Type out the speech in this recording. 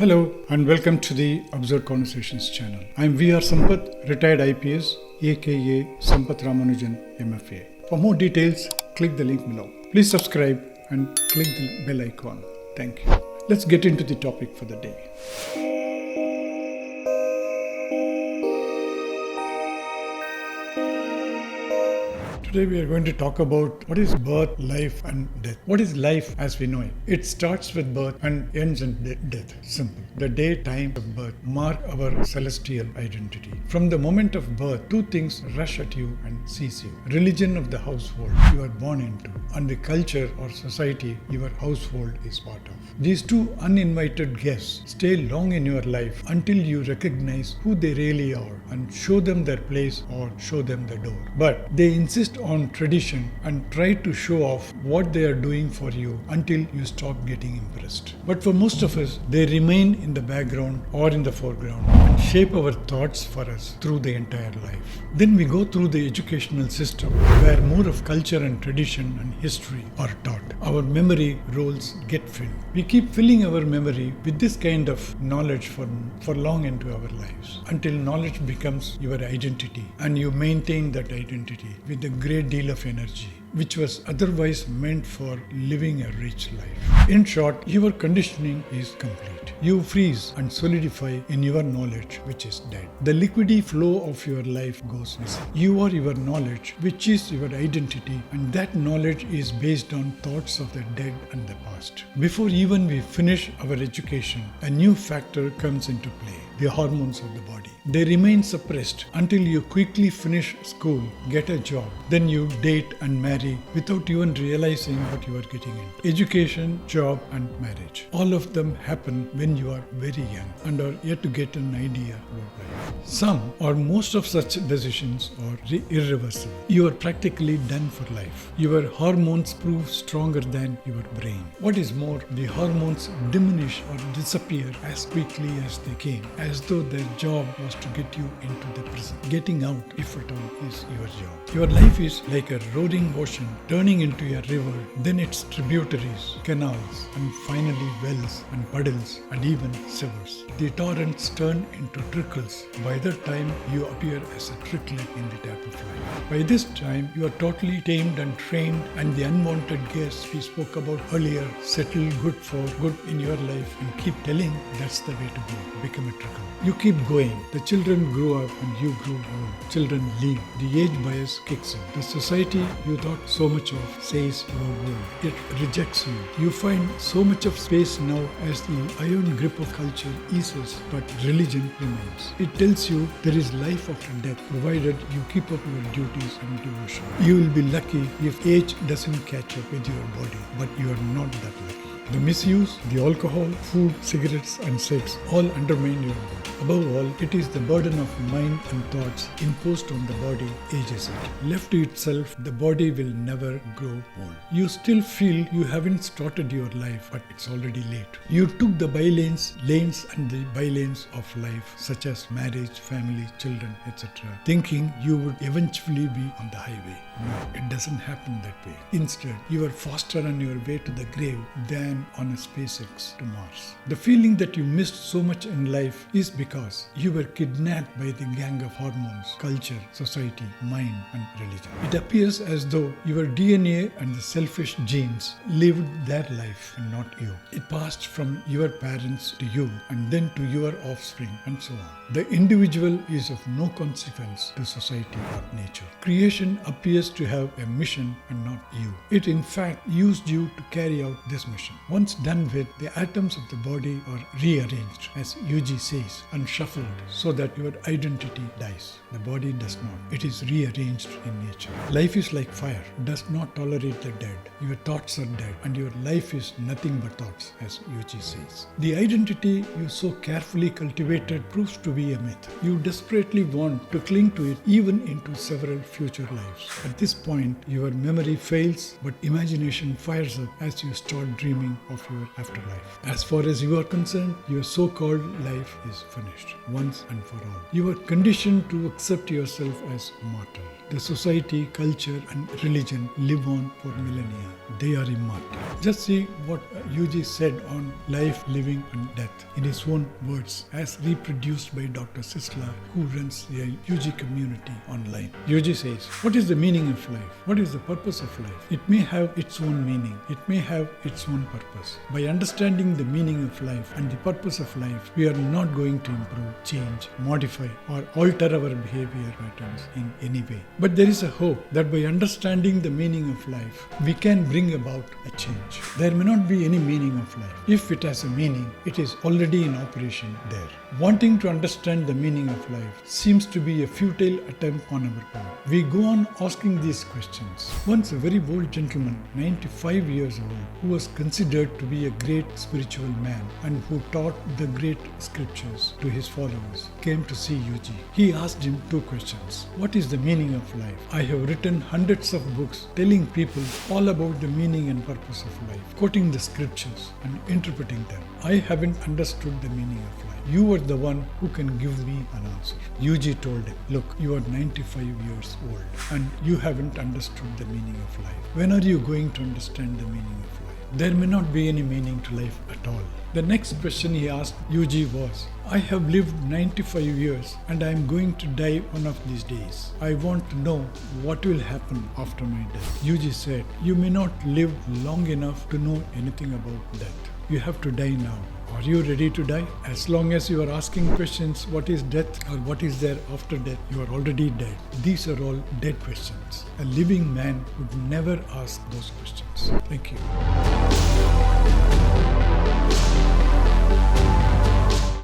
Hello and welcome to the Observe Conversations channel. I am VR Sampath, retired IPS, aka Sampath Ramanujan MFA. For more details, click the link below. Please subscribe and click the bell icon. Thank you. Let's get into the topic for the day. Today we are going to talk about what is birth, life and death. What is life as we know it? It starts with birth and ends in death. Simple. The day, time of birth mark our celestial identity. From the moment of birth, two things rush at you and seize you. Religion of the household you are born into and the culture or society your household is part of. These two uninvited guests stay long in your life until you recognize who they really are and show them their place or show them the door. But they insist on tradition and try to show off what they are doing for you until you stop getting impressed. But for most of us, they remain in the background or in the foreground and shape our thoughts for us through the entire life. Then we go through the educational system where more of culture and tradition and history are taught. Our memory roles get filled. We keep filling our memory with this kind of knowledge for long into our lives until knowledge becomes your identity and you maintain that identity with a great deal of energy, which was otherwise meant for living a rich life. In short, your conditioning is complete. You freeze and solidify in your knowledge, which is dead. The liquidy flow of your life goes missing. You are your knowledge, which is your identity, and that knowledge is based on thoughts of the dead and the past. Before even we finish our education, a new factor comes into play: the hormones of the body. They remain suppressed until you quickly finish school, get a job, then you date and marry without even realizing what you are getting into. Education, job and marriage. All of them happen when you are very young and are yet to get an idea about life. Some or most of such decisions are irreversible. You are practically done for life. Your hormones prove stronger than your brain. What is more, the hormones diminish or disappear as quickly as they came, as though their job was to get you into the prison. Getting out, if at all, is your job. Your life is like a roaring ocean turning into a river, then its tributaries, canals, and finally wells and puddles and even sewers. The torrents turn into trickles by the time you appear as a tricklet in the tap of life. By this time, you are totally tamed and trained, and the unwanted guests we spoke about earlier settle good for good in your life and keep telling that's the way to go. Become a trickle. You keep going. The children grow up and you grow old. Children leave. The age bias kicks in. The society you thought so much of says you are old. It rejects you. You find so much of space now as the iron grip of culture eases, but religion remains. It tells you there is life after death, provided you keep up your duties and devotion. You will be lucky if age doesn't catch up with your body, but you are not that lucky. The misuse, the alcohol, food, cigarettes and sex all undermine your body. Above all, it is the burden of mind and thoughts imposed on the body ages it. Left to itself, the body will never grow old. You still feel you haven't started your life, but it's already late. You took the lanes and the bylanes of life, such as marriage, family, children, etc., thinking you would eventually be on the highway. No, it doesn't happen that way. Instead, you are faster on your way to the grave than on a SpaceX to Mars. The feeling that you missed so much in life is because you were kidnapped by the gang of hormones, culture, society, mind and religion. It appears as though your DNA and the selfish genes lived their life and not you. It passed from your parents to you and then to your offspring and so on. The individual is of no consequence to society or nature. Creation appears to have a mission and not you. It in fact used you to carry out this mission. Once done with, the atoms of the body are rearranged, as UG says, and shuffled so that your identity dies. The body does not. It is rearranged in nature. Life is like fire, does not tolerate the dead. Your thoughts are dead and your life is nothing but thoughts, as UG says. The identity you so carefully cultivated proves to be a myth. You desperately want to cling to it even into several future lives. At this point, your memory fails, but imagination fires up as you start dreaming of your afterlife. As far as you are concerned, your so-called life is finished once and for all. You are conditioned to accept yourself as mortal. the society, culture and religion live on for millennia. They are immortal. Just see what Yuji said on life, living and death in his own words as reproduced by Dr. Sisla, who runs the Yuji community online. Yuji says, what is the meaning of life? What is the purpose of life? It may have its own meaning. It may have its own purpose. By understanding the meaning of life and the purpose of life, we are not going to improve, change, modify or alter our behavior patterns in any way. But there is a hope that by understanding the meaning of life, we can bring about a change. There may not be any meaning of life. If it has a meaning, it is already in operation there. Wanting to understand the meaning of life seems to be a futile attempt on our part. We go on asking these questions. Once a very bold gentleman, 95 years old, who was considered to be a great spiritual man and who taught the great scriptures to his followers, came to see Yuji. He asked him two questions. What is the meaning of life? I have written hundreds of books telling people all about the meaning and purpose of life, quoting the scriptures and interpreting them. I haven't understood the meaning of life. You are the one who can give me an answer. Yuji told him, look, you are 95 years old and you haven't understood the meaning of life. When are you going to understand the meaning of life? There may not be any meaning to life at all. The next question he asked Yuji was, I have lived 95 years and I am going to die one of these days. I want to know what will happen after my death. Yuji said, you may not live long enough to know anything about death. You have to die now. Are you ready to die? As long as you are asking questions, what is death or what is there after death, you are already dead. These are all dead questions. A living man would never ask those questions. Thank you.